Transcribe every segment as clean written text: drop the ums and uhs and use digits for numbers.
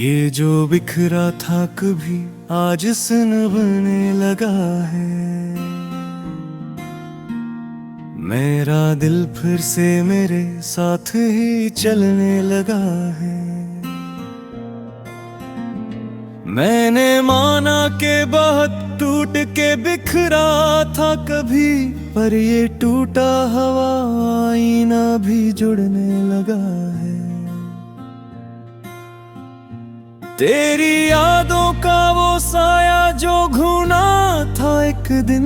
ये जो बिखरा था कभी आज सन बनने लगा है। मेरा दिल फिर से मेरे साथ ही चलने लगा है। मैंने माना के बहुत टूट के बिखरा था कभी, पर ये टूटा हवा आईना भी जुड़ने लगा है। तेरी यादों का वो साया जो घूना था एक दिन,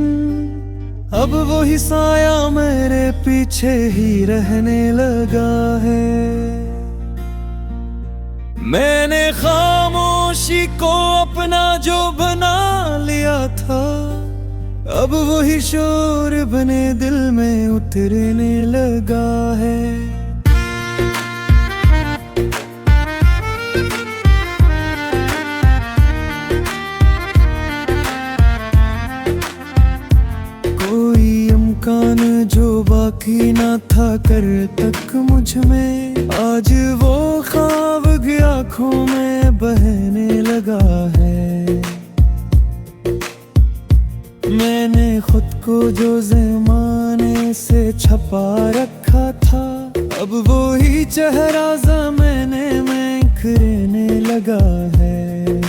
अब वही साया मेरे पीछे ही रहने लगा है। मैंने खामोशी को अपना जो बना लिया था, अब वही शोर बने दिल में उतरने लगा है। कान जो बाकी ना था कर तक मुझ में, आज वो ख्वाब आँखों में बहने लगा है। मैंने खुद को जो ज़माने से छपा रखा था, अब वो ही चेहरा ज़माने में निखरने लगा है।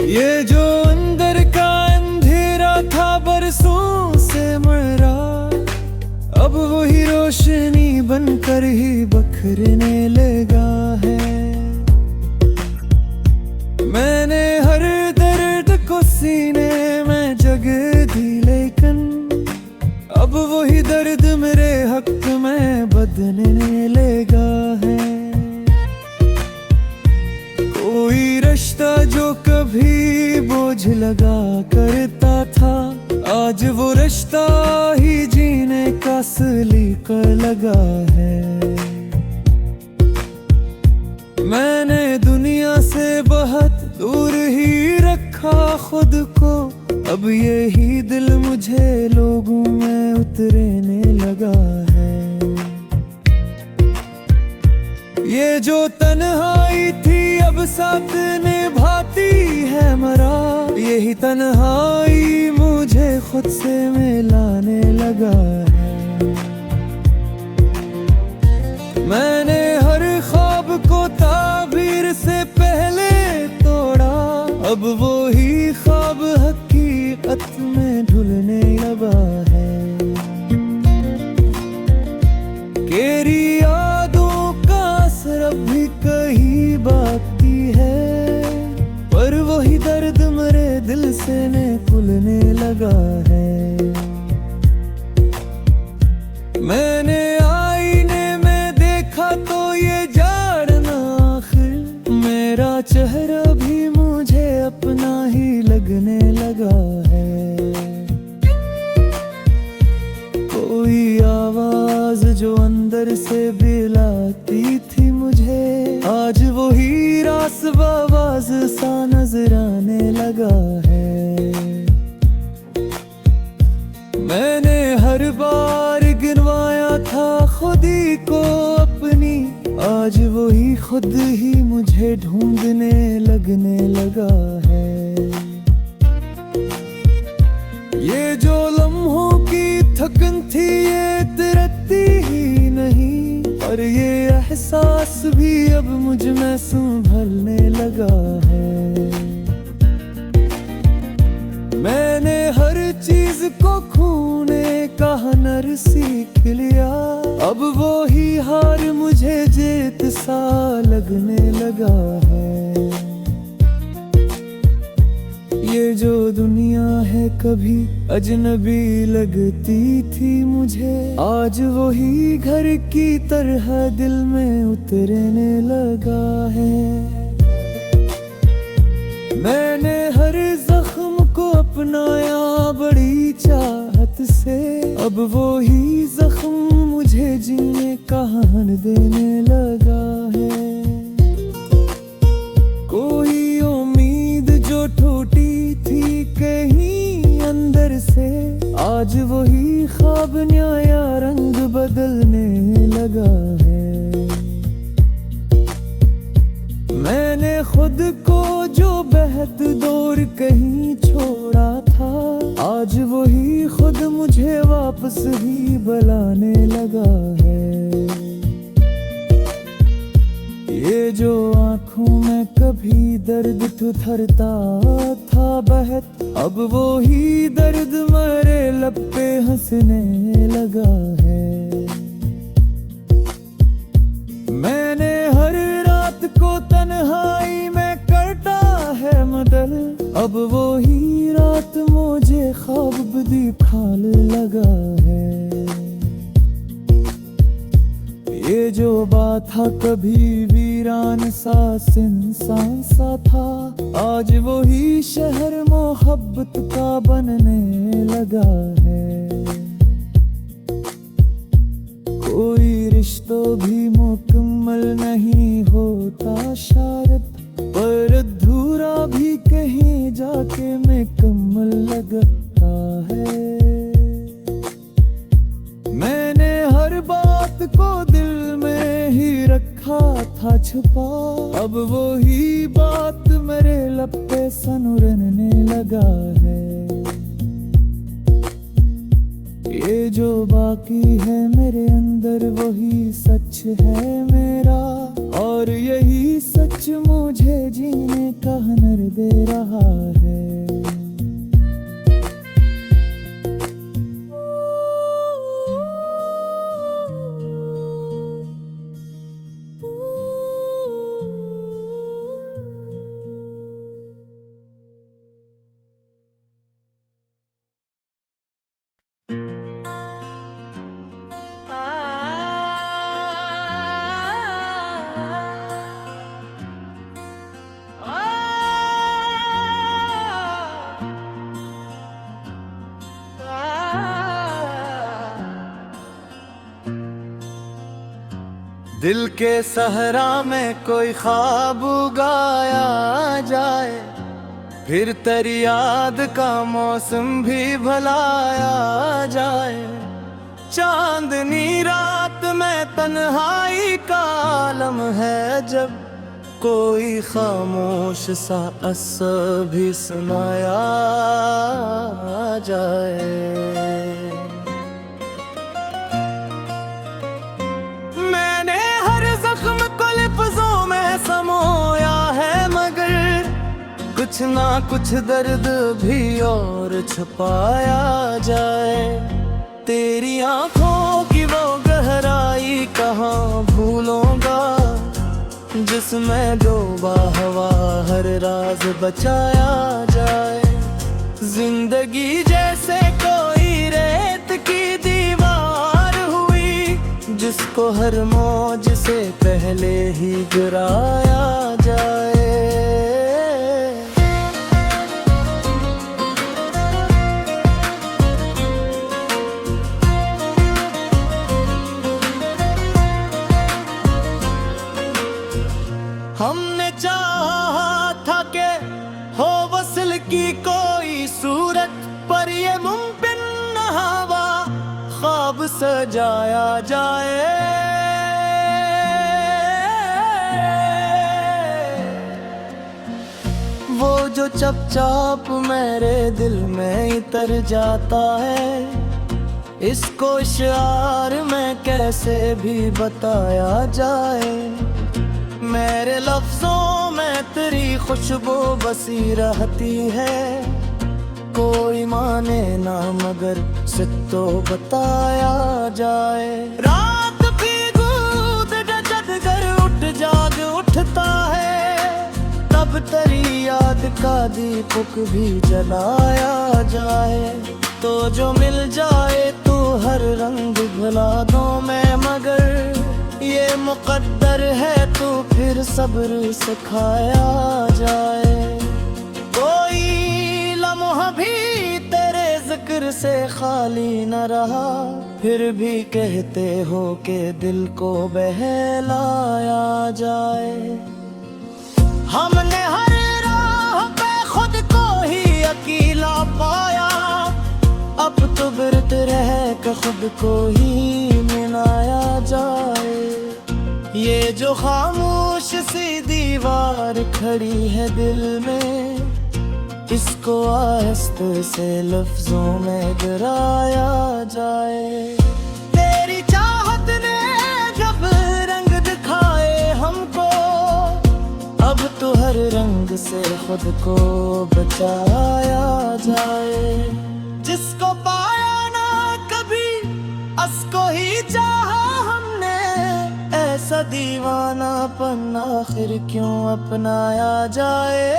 ये जो अंदर का था बरसों से मरा, अब वही रोशनी बनकर ही बखरने लगा है। मैंने हर दर्द को सीने में जगह दी, लेकिन अब वही दर्द मेरे हक में बदलने लगा है। कोई रिश्ता जो कभी बोझ लगा करता था, आज वो रिश्ता ही जीने का सलीका लगा है। मैंने दुनिया से बहुत दूर ही रखा खुद को, अब यही दिल मुझे लोगों में उतरने लगा है। ये जो तन्हाई थी अब साथ निभाती है मरा, यही तन्हाई मुझे खुद से मिलाने लगा है। मैंने हर ख्वाब को ताबीर से पहले तोड़ा, अब वो ही ख्वाब हकीकत में ढुलने लगा है। तेरी यादों का असर अब भी कहीं बाकी है, पर वही दर्द मेरे दिल से निकलने लगा है। मैंने आईने में देखा तो ये जानना आखिर मेरा चेहरा भी मुझे अपना ही लगने लगा है। कोई आवाज जो अंदर से बुलाती थी मुझे, आज वही रास बावाज सा नजर आने लगा है। मैंने हर बार गिनवाया था खुद ही को अपनी, आज वही खुद ही मुझे ढूंढने लगने लगा है। ये जो लम्हों की थकन थी ये तरती ही नहीं, और ये एहसास भी अब मुझ में संभलने लगा है। मैंने हर चीज को खोने का हुनर सीख लिया, अब वो ही हार मुझे जीत सा लगने लगा है। ये जो दुनिया है कभी अजनबी लगती थी मुझे, आज वही घर की तरह दिल में उतरने लगा है। मैंने हर जख्म को अपनाया बड़ी चाहत से, अब वही जख्म मुझे जीने का हन देने लगा है। कोई उम्मीद जो टूटी थी कहीं अंदर से, आज वही ख्वाब नया रंग बदलने लगा है। बेहद दौर कहीं छोड़ा था, आज वही खुद मुझे वापस ही बुलाने लगा है। ये जो आँखों में कभी दर्द ठुठरता था बहत, अब वो ही दर्द मेरे लब पे हंसने लगा है। मैंने हर रात को तन्हाई में कटा है मदल, अब वो ही रात मुझे ख्वाब भी दिखाने लगा है। ये जो बात था कभी वीरान सा इंसान सा था, आज वही शहर मोहब्बत का बनने लगा है। कोई रिश्तों भी मुकम्मल नहीं होता शायद, पर अधूरा भी कहीं जाके मुकम्मल लगता है। मैंने हर बात को दिल में ही रखा था छुपा, अब वही बात मेरे लब पे सनुरने लगा है। ये जो बाकी है मेरे अंदर वही सच है मेरा, और यही सच मुझे जीने का हुनर दे रहा है। दिल के सहरा में कोई ख्वाब उगाया जाए, फिर तेरी याद का मौसम भी भलाया जाए। चांदनी रात में तन्हाई का आलम है, जब कोई खामोश सा असर भी सुनाया जाए। कुछ ना कुछ दर्द भी और छुपाया जाए। तेरी आंखों की वो गहराई कहाँ भूलूंगा, जिसमें डूबा हवा हर राज बचाया जाए। जिंदगी जैसे कोई रेत की दीवार हुई, जिसको हर मौज से पहले ही गिराया जाए। हमने चाहा था कि हो वसल की कोई सूरत, पर ये मुमकिन न हवा ख्वाब सजाया जाए। वो जो चपचाप मेरे दिल में उतर जाता है, इसको इशार में कैसे भी बताया जाए। मेरे लफ्जों में तेरी खुशबू बसी रहती है, कोई माने ना मगर सिर्फ तो बताया जाए। रात भी गूद जद कर उठ जाग उठता है, तब तेरी याद का दीपक भी जलाया जाए। तो जो मिल जाए तू हर रंग भुला दो मैं, मगर ये मुकद्दर है तो फिर सब्र सिखाया जाए। कोई लम्हा भी तेरे जिक्र से खाली न रहा, फिर भी कहते हो कि दिल को बहलाया जाए। हमने हर राह पे खुद को ही अकेला पाया, अब तो बिरत रह कर खुद को ही मिलाया जाए। ये जो खामोश सी दीवार खड़ी है दिल में, इसको आहिस्ते से लफ्जों में गिराया जाए। तेरी चाहत ने जब रंग दिखाए हमको, अब तो हर रंग से खुद को बचाया जाए। जिसको पाया ना कभी, उसको ही चाहा हमने, ऐसा दीवानापन आखिर क्यों अपनाया जाए।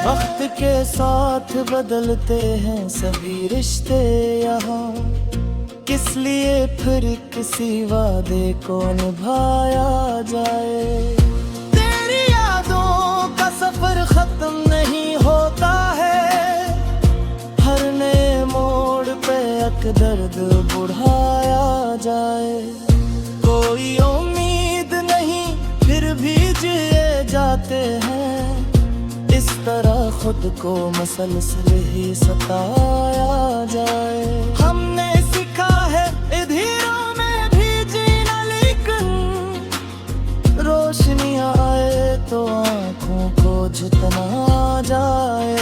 वक्त के साथ बदलते हैं सभी रिश्ते यहाँ, किस लिए फिर किसी वादे को निभाया जाए। तेरी यादों का सफर खत्म नहीं होता है, हर नए मोड़ पे एक दर्द बढ़ाया जाए। कोई उम्मीद नहीं फिर भी जिए जाते हैं, इस तरह खुद को मसलसल ही सताया जाए। हमने सीखा है इधरों में भी जीना, लेकिन रोशनी आए तो आँखों को जितना जाए।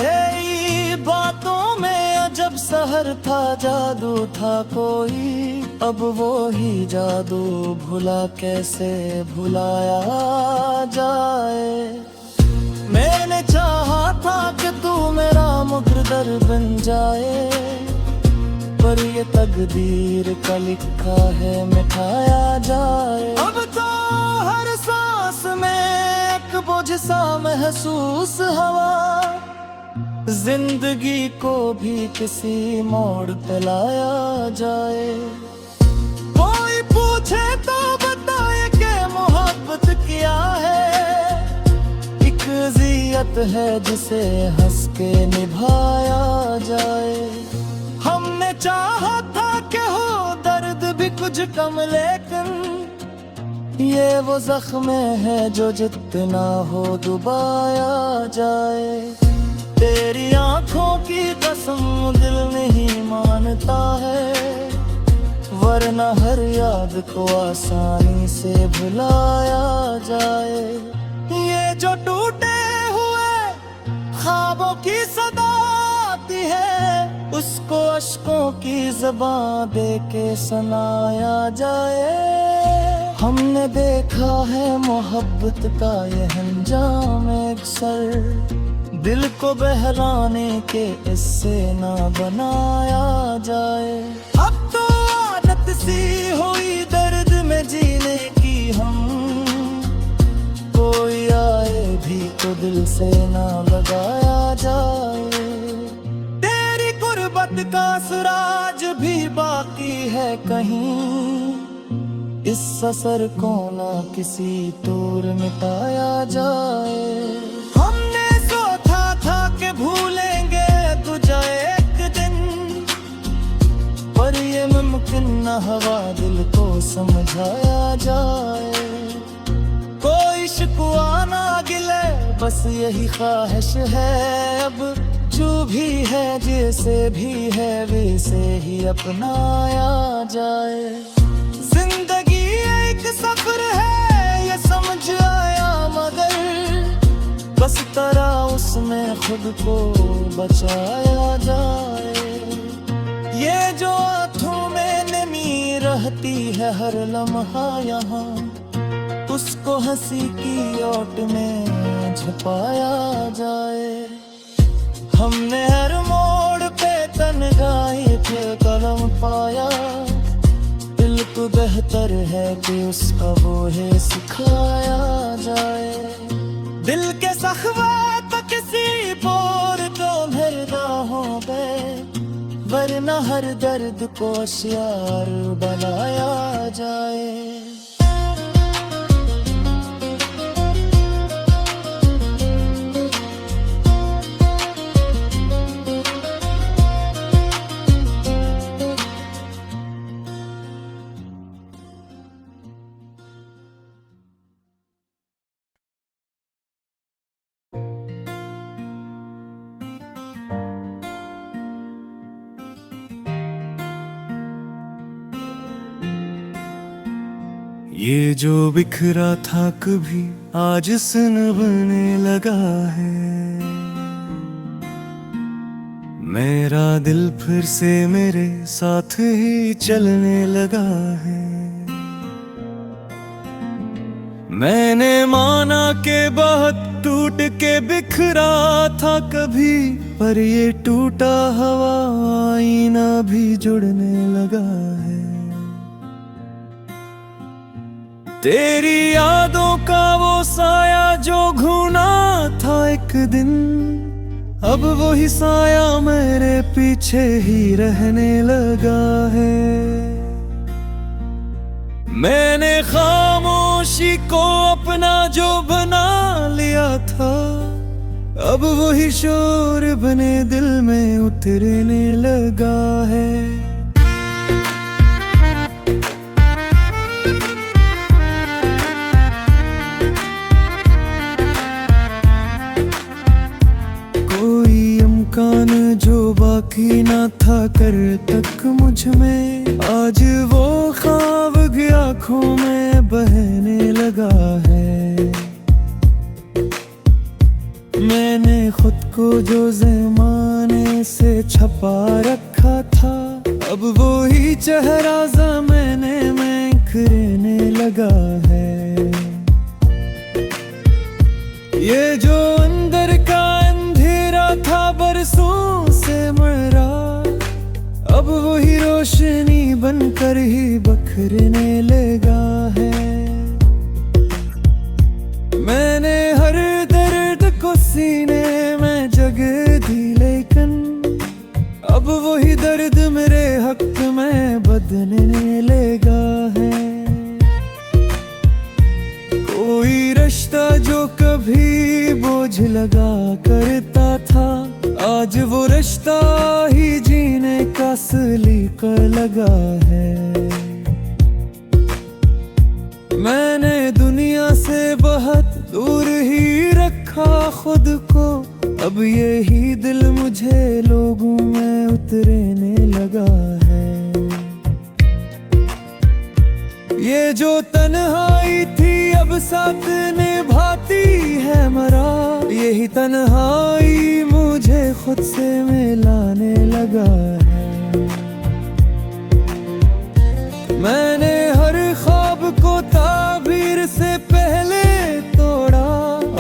बातों में अजब सहर था, जादू था कोई, अब वो ही जादू भुला कैसे भुलाया जाए। मैंने चाहा था कि तू मेरा मुकद्दर बन जाए, पर ये तकदीर का लिखा है मिटाया जाए। अब तो हर सांस में एक बोझ सा महसूस हवा, जिंदगी को भी किसी मोड़ पे लाया जाए। कोई पूछे तो बताए कि मोहब्बत क्या है, ज़ियत है जिसे हंस के निभाया जाए। हमने चाहा था कि हो दर्द भी कुछ कम, लेकिन ये वो जख्म है जो जितना हो दबाया जाए। तेरी आंखों की कसम दिल नहीं मानता है, वरना हर याद को आसानी से भुलाया जाए। ये जो टूटे ख्वाबों की सदा आती है, उसको अश्कों की ज़बां दे के सुनाया जाए। हमने देखा है मोहब्बत का ये अंजाम अक्सर, दिल को बहलाने के इससे ना बनाया जाए। अब तो आदत सी हुई दर्द में जीने की, हम कोई आए भी तो दिल से ना लगाया जाए। तेरी गुर्बत का सुराज भी बाकी है कहीं, इस असर को ना किसी तौर मिटाया जाए। हमने सोचा था कि भूलेंगे तुझे एक दिन, पर ये मुमकिन न हवा दिल को समझाया जाए। कोई शिकवा ना गिले, बस यही ख्वाहिश है, अब जो भी है जैसे भी है वैसे ही अपनाया जाए। जिंदगी एक सफर है ये समझ आया, मगर बस तरह उसमें खुद को बचाया जाए। ये जो आँखों में नमी रहती है हर लम्हा यहाँ, उसको हंसी की ओट में छुपाया जाए। हमने हर मोड़ पे तन्हाई पे कलम पाया, दिल को बेहतर है कि उसका बोझ सिखाया जाए। दिल के सख्वात किसी बोर को भरना हो गए, वरना हर दर्द को होशियार बनाया जाए। ये जो बिखरा था कभी आज सनबने लगा है। मेरा दिल फिर से मेरे साथ ही चलने लगा है। मैंने माना के बहुत टूट के बिखरा था कभी, पर ये टूटा हवा आईना भी जुड़ने लगा है। तेरी यादों का वो साया जो घूना था एक दिन, अब वही साया मेरे पीछे ही रहने लगा है। मैंने खामोशी को अपना जो बना लिया था, अब वही शोर बने दिल में उतरने लगा है। कान जो बाकी ना था कर तक मुझ में, आज वो ख्वाब आँखों में बहने लगा है। मैंने खुद को जो ज़माने से छपा रखा था, अब वो ही चेहरा ज़माने में निखरने लगा है। ये जो अंदर का था बरसों से मरा, अब वही रोशनी बनकर ही बखरने लगा है। मैंने हर दर्द को सीने में जगह दी, लेकिन अब वही दर्द मेरे हक में बदलने लगा है। कोई रिश्ता जो कभी बोझ लगा करता था, आज वो रिश्ता ही जीने का सलीका लगा है। मैंने दुनिया से बहुत दूर ही रखा खुद को, अब यही दिल मुझे लोगों में उतरने लगा है। ये जो तन्हाई थी अब साथ निभाती है मरा, यही तन्हाई मुझे खुद से मिलाने लगा है। मैंने हर ख्वाब को ताबीर से पहले तोड़ा,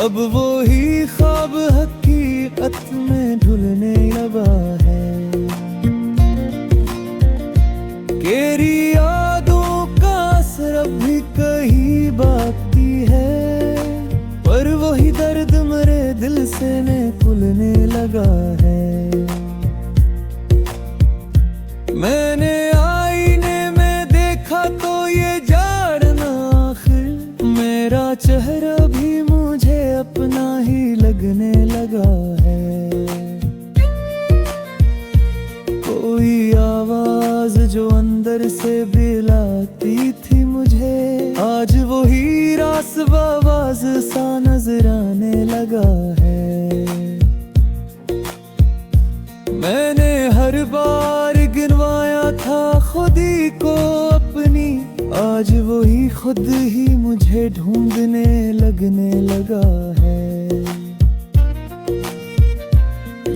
अब वो ही ख्वाब हकीकत में ढुलने लगा है। तेरी यादों का असर अब भी कहीं बाकी है, पर वही दर्द मेरे दिल से निकलने लगा है। मैंने आईने में देखा तो ये जानना आखिर मेरा चेहरा भी मुझे अपना ही लगने लगा है। कोई आवाज जो अंदर से बुलाती थी मुझे, आज वही रास बावाज सा नजर आने लगा है। मैंने हर बार गिनवाया था खुद ही को अपनी, आज वही खुद ही मुझे ढूंढने लगने लगा है।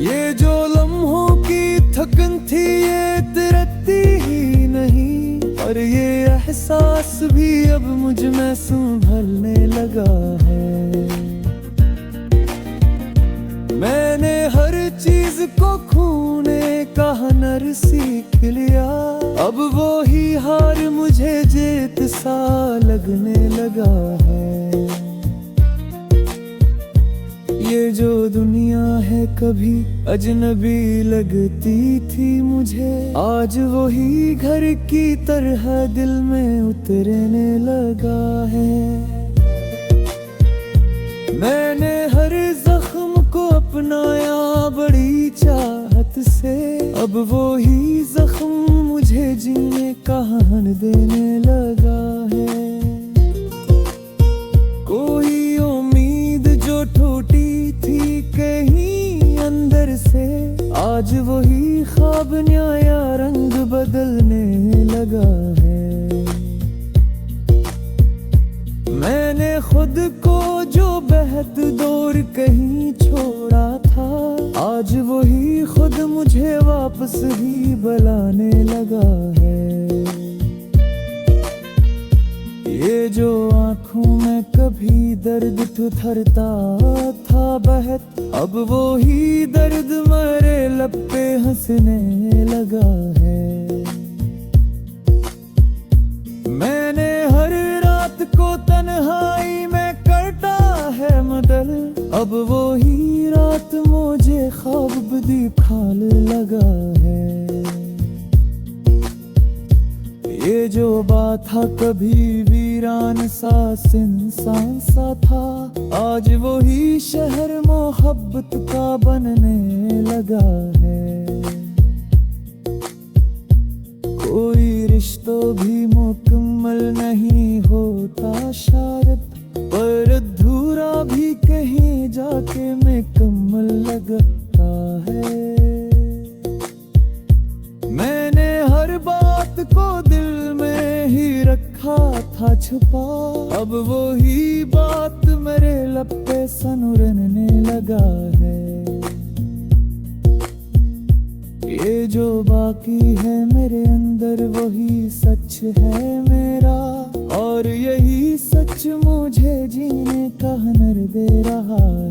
ये जो लम्हों की थकन थी ये तिरकती ही नहीं, और ये एहसास भी अब मुझ में संभलने लगा है। मैंने हर चीज को खोने का हुनर सीख लिया, अब वो ही हार मुझे जीत सा लगने लगा है। ये जो दुनिया है कभी अजनबी लगती थी मुझे, आज वही घर की तरह दिल में उतरने लगा है। मैंने हर जख्म को अपनाया बड़ी चाहत से, अब वही जख्म मुझे जीने का हन देने लगा है। कोई उम्मीद जो टूटी थी कहीं अंदर से, आज वही ख्वाब नया रंग बदलने लगा है। मैंने खुद को जो बेहद दूर कहीं छोड़ा था, आज वही खुद मुझे वापस ही बुलाने लगा है। ये जो आंखों में कभी दर्द ठुठरता था बहत, अब वो ही दर्द मेरे लब पे हंसने लगा है। मैंने हर रात को तन्हाई में कटा है मदल, अब वो ही रात मुझे ख्वाब दिखाने लगा है। ये जो बात था कभी वीरान सा इंसान सा था, आज वही शहर मोहब्बत का बनने लगा है। कोई रिश्तों भी मुकम्मल नहीं होता शायद, पर अधूरा भी कहीं जाके मुकम्मल लगता है। मैंने हर बात को दिल में ही रखा था छुपा, अब वही बात मेरे लब पे सनुरने लगा है। ये जो बाकी है मेरे अंदर वही सच है मेरा, और यही सच मुझे जीने का हुनर दे रहा है।